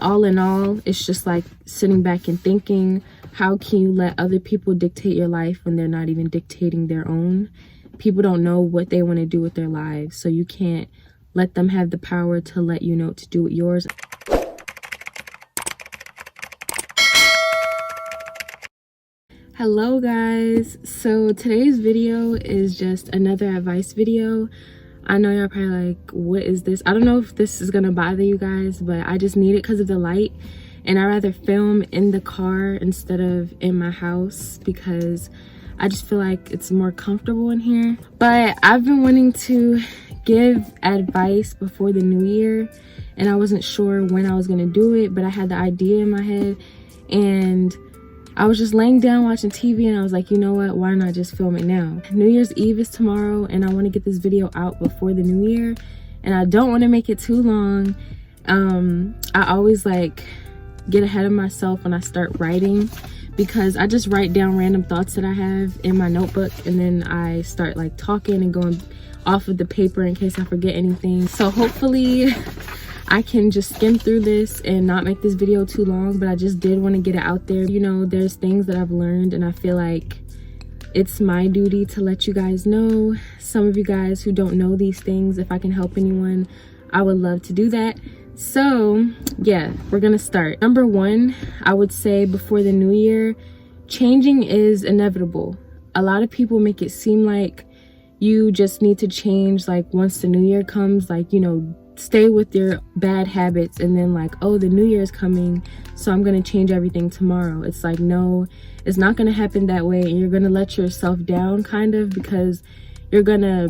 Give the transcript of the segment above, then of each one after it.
All in all, it's just like sitting back and thinking, how can you let other people dictate your life when they're not even dictating their own? People don't know what they want to do with their lives, so you can't let them have the power to let you know what to do with yours. Hello guys, so today's video is just another advice video. I know y'all probably like, what is this? I don't know if this is gonna bother you guys, but I just need it because of the light, and I rather film in the car instead of in my house because I just feel like it's more comfortable in here. But I've been wanting to give advice before the new year, and I wasn't sure when I was gonna do it, but I had the idea in my head, and I was just laying down watching TV, and I was like, you know what, why not just film it now? New Year's Eve is tomorrow, and I want to get this video out before the new year, and I don't want to make it too long. I always like get ahead of myself when I start writing, because I just write down random thoughts that I have in my notebook, and then I start like talking and going off of the paper in case I forget anything. So hopefully I can just skim through this and not make this video too long, but I just did want to get it out there. You know, there's things that I've learned, and I feel like it's my duty to let you guys know. Some of you guys who don't know these things, if I can help anyone, I would love to do that. So yeah, we're gonna start. Number one, I would say before the new year, changing is inevitable. A lot of people make it seem like you just need to change like once the new year comes, like, you know, stay with your bad habits, and then like, oh, the new year is coming, so I'm gonna change everything tomorrow. It's like, no, it's not gonna happen that way, and you're gonna let yourself down kind of, because you're gonna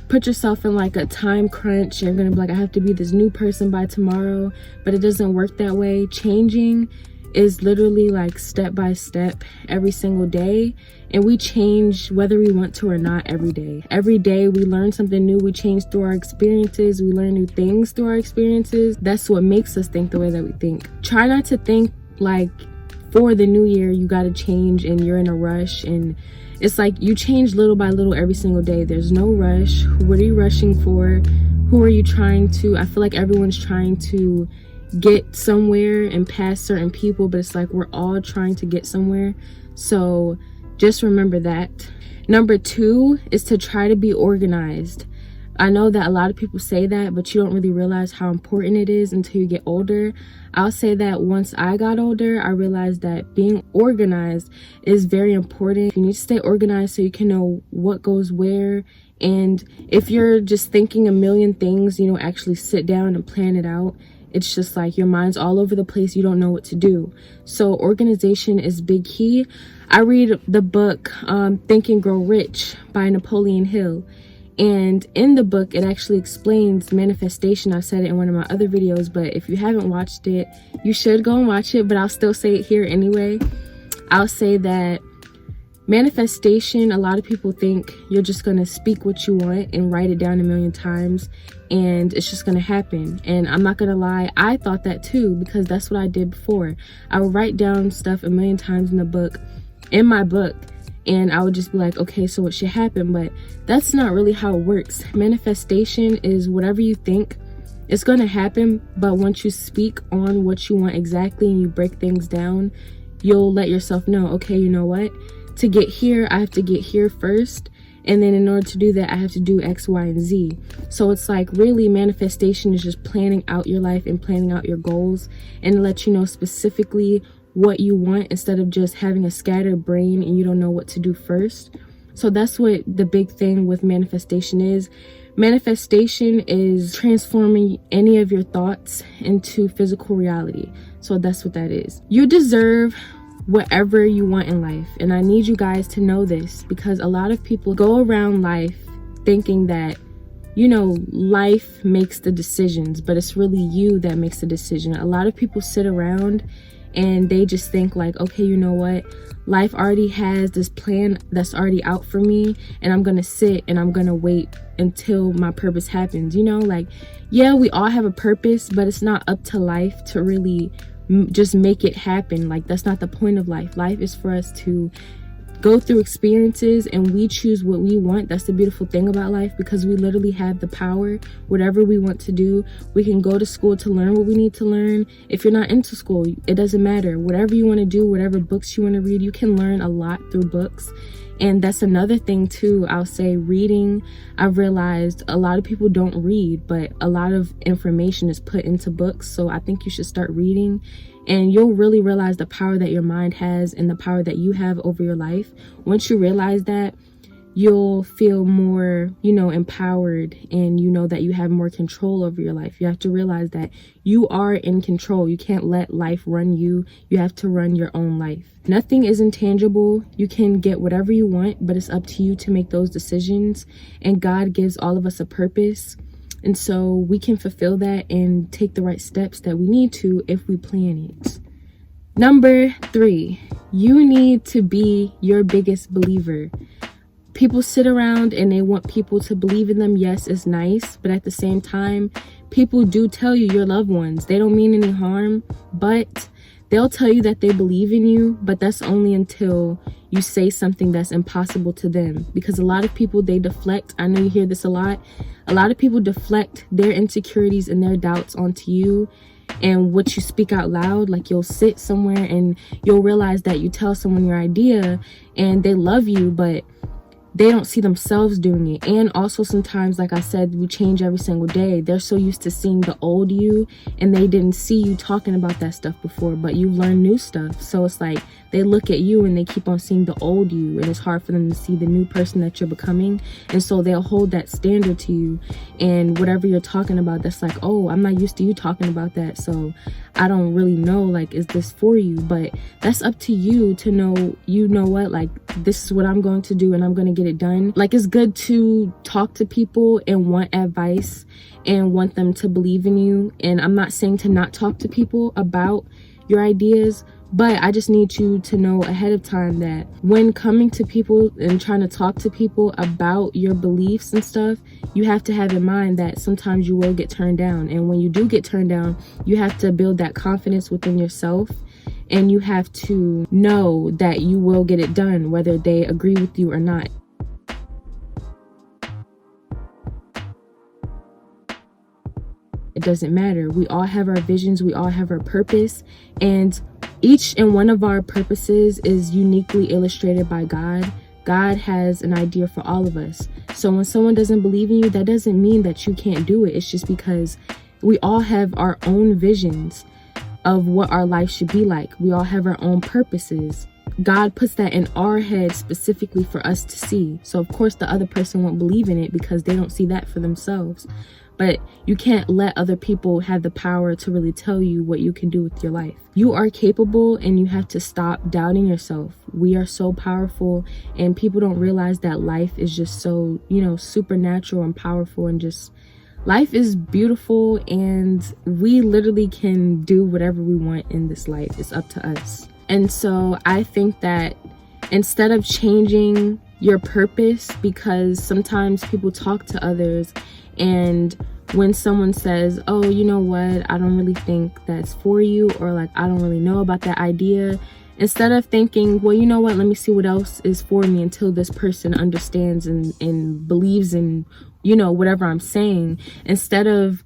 put yourself in like a time crunch. You're gonna be like, I have to be this new person by tomorrow, but it doesn't work that way. Changing is literally like step by step every single day, and we change whether we want to or not every day. Every day we learn something new, we change through our experiences, we learn new things through our experiences. That's what makes us think the way that we think. Try not to think like for the new year you gotta change and you're in a rush, and it's like you change little by little every single day. There's no rush. What are you rushing for? Who are you trying to? I feel like everyone's trying to get somewhere and past certain people, but it's like we're all trying to get somewhere. So just remember that. Number two is to try to be organized. I know that a lot of people say that, but you don't really realize how important it is until you get older. I'll say that once I got older, I realized that being organized is very important. You need to stay organized so you can know what goes where. And if you're just thinking a million things, you know, actually sit down and plan it out. It's just like your mind's all over the place. You don't know what to do. So organization is big key. I read the book Think and Grow Rich by Napoleon Hill. And in the book, it actually explains manifestation. I said it in one of my other videos, but if you haven't watched it, you should go and watch it, but I'll still say it here anyway. I'll say that manifestation, a lot of people think you're just gonna speak what you want and write it down a million times and it's just gonna happen. And I'm not gonna lie, I thought that too, because that's what I did before. I would write down stuff a million times in my book, and I would just be like, okay, so what should happen? But that's not really how it works. Manifestation is whatever you think, it's gonna happen, but once you speak on what you want exactly and you break things down, you'll let yourself know, okay, you know what? To get here, I have to get here first, and then in order to do that, I have to do X, Y, and Z. So it's like really manifestation is just planning out your life and planning out your goals, and let you know specifically what you want instead of just having a scattered brain and you don't know what to do first. So that's what the big thing with manifestation is. Manifestation is transforming any of your thoughts into physical reality. So that's what that is. You deserve whatever you want in life, and I need you guys to know this, because a lot of people go around life thinking that, you know, life makes the decisions, but it's really you that makes the decision. A lot of people sit around and they just think like, okay, you know what, life already has this plan that's already out for me, and I'm gonna sit and I'm gonna wait until my purpose happens. You know, like, yeah, we all have a purpose, but it's not up to life to really just make it happen. Like, that's not the point of life. Life is for us to go through experiences and we choose what we want. That's the beautiful thing about life, because we literally have the power. Whatever we want to do, we can go to school to learn what we need to learn. If you're not into school, it doesn't matter. Whatever you want to do, whatever books you want to read, you can learn a lot through books. And that's another thing too, I'll say, reading. I've realized a lot of people don't read, but a lot of information is put into books. So I think you should start reading, and you'll really realize the power that your mind has and the power that you have over your life. Once you realize that, you'll feel more, empowered, and you know that you have more control over your life. You have to realize that you are in control. You can't let life run you. You have to run your own life. Nothing is intangible. You can get whatever you want, but it's up to you to make those decisions. And God gives all of us a purpose. And so we can fulfill that and take the right steps that we need to if we plan it. Number 3, you need to be your biggest believer. People sit around and they want people to believe in them. Yes, it's nice, but at the same time, people do tell you, your loved ones, they don't mean any harm, but they'll tell you that they believe in you, but that's only until you say something that's impossible to them. Because a lot of people, they deflect. I know you hear this a lot. A lot of people deflect their insecurities and their doubts onto you and what you speak out loud. Like, you'll sit somewhere and you'll realize that you tell someone your idea and they love you, but they don't see themselves doing it. And also sometimes, like I said, we change every single day. They're so used to seeing the old you, and they didn't see you talking about that stuff before, but you've learned new stuff. So it's like they look at you and they keep on seeing the old you, and it's hard for them to see the new person that you're becoming. And so they'll hold that standard to you, and whatever you're talking about, that's like, oh, I'm not used to you talking about that, so I don't really know, like, is this for you? But that's up to you to know, you know what, like, this is what I'm going to do and I'm going to get it done. Like, it's good to talk to people and want advice and want them to believe in you. And I'm not saying to not talk to people about your ideas, but I just need you to know ahead of time that when coming to people and trying to talk to people about your beliefs and stuff, you have to have in mind that sometimes you will get turned down. And when you do get turned down, you have to build that confidence within yourself. And you have to know that you will get it done, whether they agree with you or not. It doesn't matter. We all have our visions. We all have our purpose. And each and one of our purposes is uniquely illustrated by God. God has an idea for all of us. So when someone doesn't believe in you, that doesn't mean that you can't do it. It's just because we all have our own visions of what our life should be like. We all have our own purposes. God puts that in our head specifically for us to see. So of course the other person won't believe in it because they don't see that for themselves. But you can't let other people have the power to really tell you what you can do with your life. You are capable, and you have to stop doubting yourself. We are so powerful, and people don't realize that life is just so, supernatural and powerful, and just life is beautiful, and we literally can do whatever we want in this life. It's up to us. And so I think that instead of changing your purpose, because sometimes people talk to others, and when someone says, oh, you know what, I don't really think that's for you, or like, I don't really know about that idea, instead of thinking, well, you know what, let me see what else is for me until this person understands and believes in, whatever I'm saying, instead of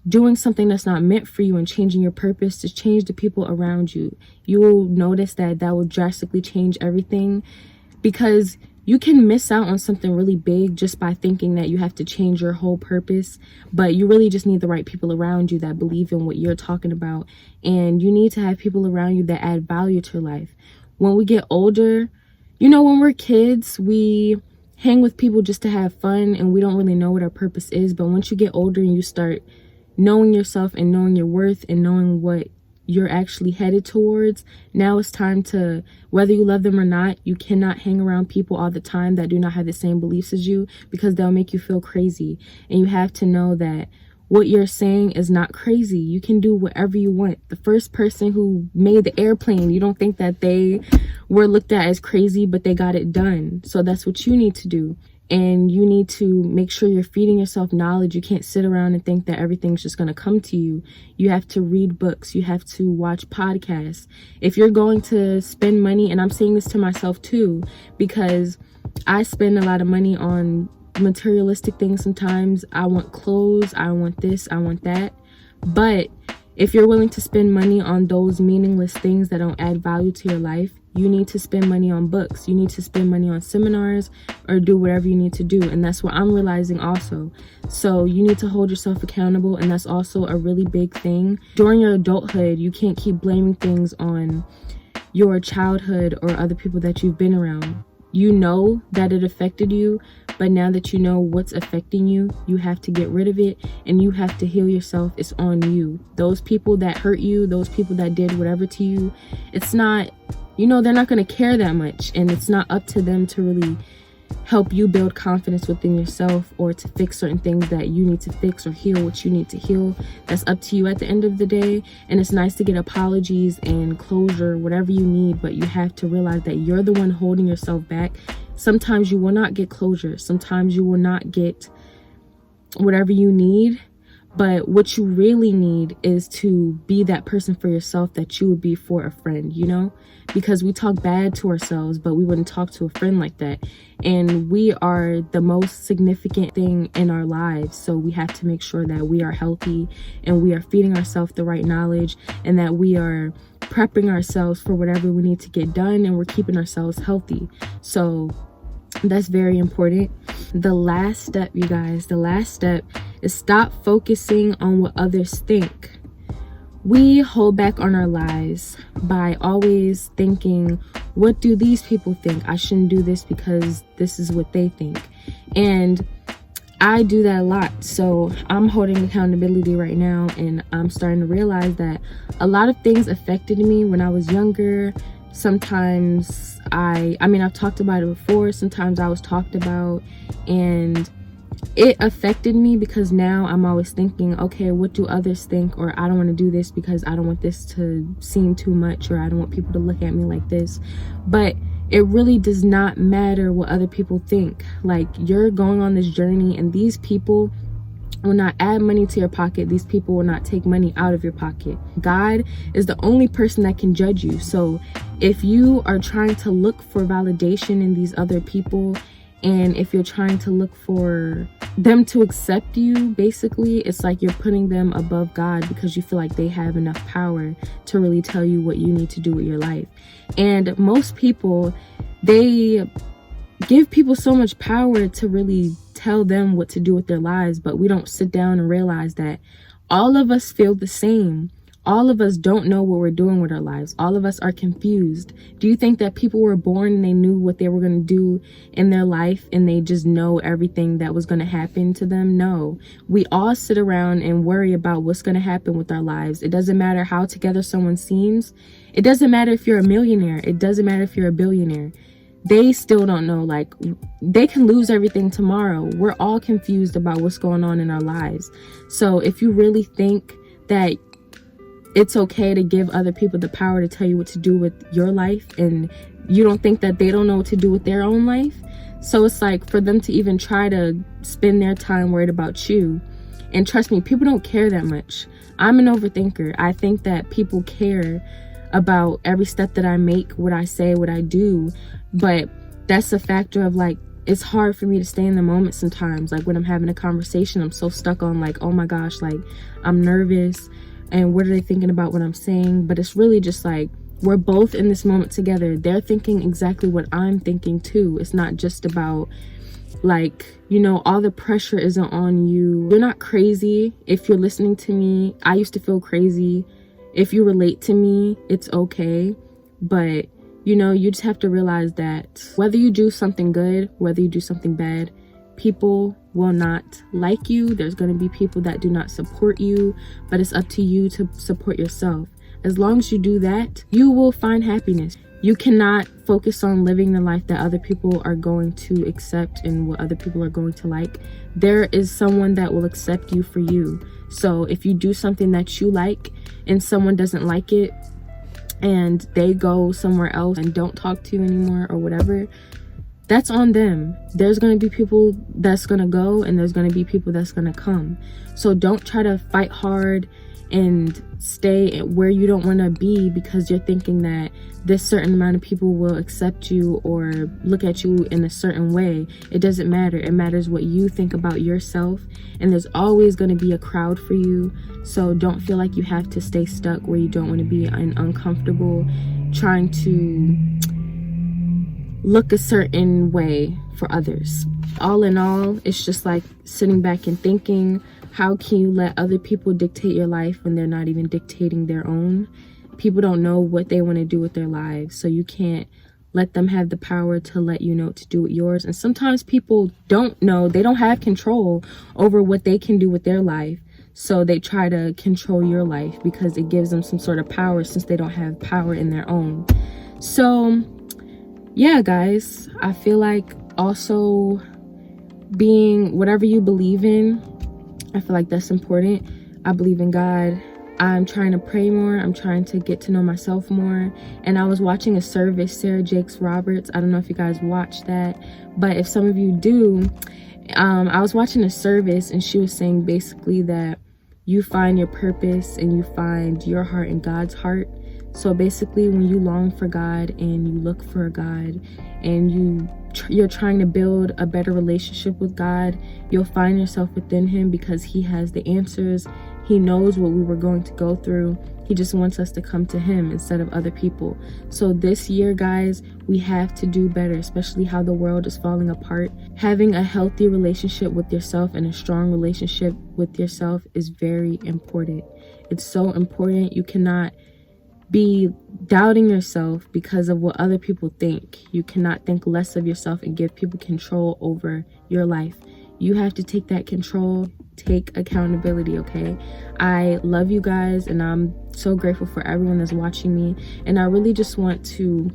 doing something that's not meant for you and changing your purpose to change the people around you, you will notice that will drastically change everything. Because you can miss out on something really big just by thinking that you have to change your whole purpose, but you really just need the right people around you that believe in what you're talking about. And you need to have people around you that add value to your life. When we get older, when we're kids, we hang with people just to have fun and we don't really know what our purpose is. But once you get older and you start knowing yourself and knowing your worth and knowing what you're actually headed towards, now it's time to, whether you love them or not, you cannot hang around people all the time that do not have the same beliefs as you, because they'll make you feel crazy. And you have to know that what you're saying is not crazy. You can do whatever you want. The first person who made the airplane, you don't think that they were looked at as crazy, but they got it done. So that's what you need to do. and you need to make sure you're feeding yourself knowledge. You can't sit around and think that everything's just going to come to you. You have to read books. You have to watch podcasts. If you're going to spend money, and I'm saying this to myself too, because I spend a lot of money on materialistic things sometimes. I want clothes, I want this, I want that. But if you're willing to spend money on those meaningless things that don't add value to your life, you need to spend money on books. You need to spend money on seminars or do whatever you need to do. And that's what I'm realizing also. So you need to hold yourself accountable. And that's also a really big thing. During your adulthood, you can't keep blaming things on your childhood or other people that you've been around. You know that it affected you, but now that you know what's affecting you, you have to get rid of it and you have to heal yourself. It's on you. Those people that hurt you, those people that did whatever to you, it's not, you know, they're not going to care that much, and it's not up to them to really help you build confidence within yourself or to fix certain things that you need to fix or heal what you need to heal. That's up to you at the end of the day. And it's nice to get apologies and closure, whatever you need, but you have to realize that you're the one holding yourself back. Sometimes you will not get closure. Sometimes you will not get whatever you need. But what you really need is to be that person for yourself that you would be for a friend, you know? Because we talk bad to ourselves, but we wouldn't talk to a friend like that. And we are the most significant thing in our lives. So we have to make sure that we are healthy and we are feeding ourselves the right knowledge and that we are prepping ourselves for whatever we need to get done and we're keeping ourselves healthy. So that's very important. The last step, you guys, the last step is stop focusing on what others think. We hold back on our lives by always thinking, what do these people think? I shouldn't do this because this is what they think. And I do that a lot. So I'm holding accountability right now, and I'm starting to realize that a lot of things affected me when I was younger. Sometimes I've talked about it before. Sometimes I was talked about, and it affected me because now I'm always thinking, okay, what do others think? Or I don't want to do this because I don't want this to seem too much, or I don't want people to look at me like this. But it really does not matter what other people think. Like, you're going on this journey, and these people will not add money to your pocket. These people will not take money out of your pocket. God is the only person that can judge you. So if you are trying to look for validation in these other people, and if you're trying to look for them to accept you, basically, it's like you're putting them above God because you feel like they have enough power to really tell you what you need to do with your life. And most people, they give people so much power to really tell them what to do with their lives, but we don't sit down and realize that all of us feel the same. All of us don't know what we're doing with our lives. All of us are confused. Do you think that people were born and they knew what they were going to do in their life and they just know everything that was going to happen to them? No. We all sit around and worry about what's going to happen with our lives. It doesn't matter how together someone seems. It doesn't matter if you're a millionaire. It doesn't matter if you're a billionaire. They still don't know. Like, they can lose everything tomorrow. We're all confused about what's going on in our lives. So if you really think that it's okay to give other people the power to tell you what to do with your life, and you don't think that they don't know what to do with their own life, so it's like for them to even try to spend their time worried about you. And trust me, people don't care that much. I'm an overthinker. I think that people care about every step that I make, what I say, what I do, but that's a factor of, like, it's hard for me to stay in the moment sometimes. Like, when I'm having a conversation, I'm so stuck on, like, oh my gosh, like, I'm nervous and what are they thinking about what I'm saying? But it's really just like, we're both in this moment together. They're thinking exactly what I'm thinking too. It's not just about, like, you know, all the pressure isn't on you. You're not crazy. If you're listening to me, I used to feel crazy. If you relate to me, it's okay. But, you know, you just have to realize that whether you do something good, whether you do something bad, people will not like you. There's going to be people that do not support you, but it's up to you to support yourself. As long as you do that, you will find happiness. You cannot focus on living the life that other people are going to accept and what other people are going to like. There is someone that will accept you for you. So if you do something that you like and someone doesn't like it and they go somewhere else and don't talk to you anymore or whatever, that's on them. There's going to be people that's going to go, and there's going to be people that's going to come. So don't try to fight hard and stay where you don't want to be because you're thinking that this certain amount of people will accept you or look at you in a certain way. It doesn't matter. It matters what you think about yourself, and there's always going to be a crowd for you. So don't feel like you have to stay stuck where you don't want to be and uncomfortable trying to look a certain way for others. All in all, it's just like sitting back and thinking, how can you let other people dictate your life when they're not even dictating their own? People don't know what they want to do with their lives, so you can't let them have the power to let you know what to do with yours. And sometimes people don't know, they don't have control over what they can do with their life, so they try to control your life because it gives them some sort of power since they don't have power in their own. So yeah, guys, I feel like also being whatever you believe in, I feel like that's important. I believe in God. I'm trying to pray more. I'm trying to get to know myself more. And I was watching a service, Sarah Jakes Roberts. I don't know if you guys watched that, but if some of you do, I was watching a service and she was saying basically that you find your purpose and you find your heart in God's heart. So basically, when you long for God and you look for God and you're trying to build a better relationship with God, you'll find yourself within him because he has the answers. He knows what we were going to go through. He just wants us to come to him instead of other people. So this year, guys, we have to do better, especially how the world is falling apart. Having a healthy relationship with yourself and a strong relationship with yourself is very important. It's so important. You cannot be doubting yourself because of what other people think. You cannot think less of yourself and give people control over your life. You have to take that control, take accountability, okay? I love you guys, and I'm so grateful for everyone that's watching me, and I really just want to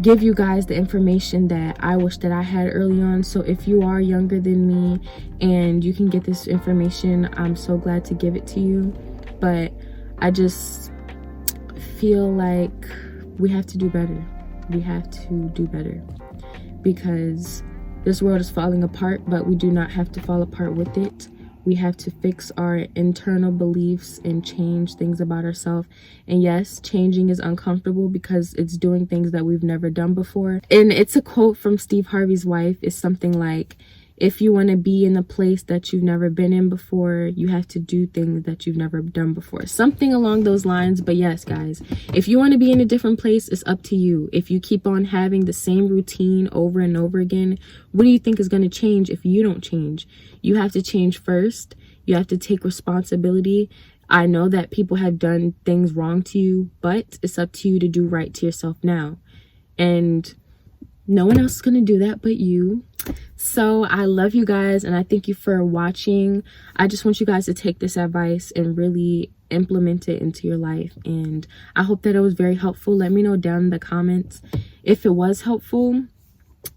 give you guys the information that I wish that I had early on. So if you are younger than me and you can get this information, I'm so glad to give it to you. But I just feel like we have to do better. We have to do better because this world is falling apart, but we do not have to fall apart with it. We have to fix our internal beliefs and change things about ourselves. And yes, changing is uncomfortable because it's doing things that we've never done before. And it's a quote from Steve Harvey's wife. It's something like, if you want to be in a place that you've never been in before, you have to do things that you've never done before. Something along those lines. But yes, guys, if you want to be in a different place, it's up to you. If you keep on having the same routine over and over again, what do you think is going to change if you don't change? You have to change first. You have to take responsibility. I know that people have done things wrong to you, but it's up to you to do right to yourself now. And no one else is going to do that but you. So I love you guys, and I thank you for watching. I just want you guys to take this advice and really implement it into your life, and I hope that it was very helpful. Let me know down in the comments if it was helpful,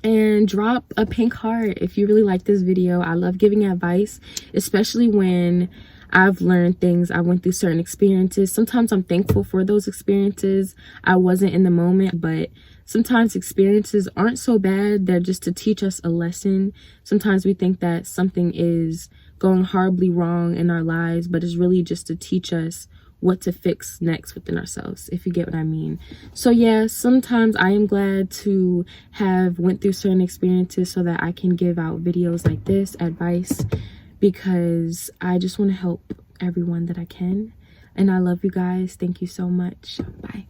and drop a pink heart if you really like this video. I love giving advice, especially when I've learned things. I went through certain experiences. Sometimes I'm thankful for those experiences. I wasn't in the moment, but sometimes experiences aren't so bad. They're just to teach us a lesson. Sometimes we think that something is going horribly wrong in our lives, but it's really just to teach us what to fix next within ourselves, if you get what I mean. So yeah, sometimes I am glad to have went through certain experiences so that I can give out videos like this, advice, because I just want to help everyone that I can. And I love you guys. Thank you so much. Bye.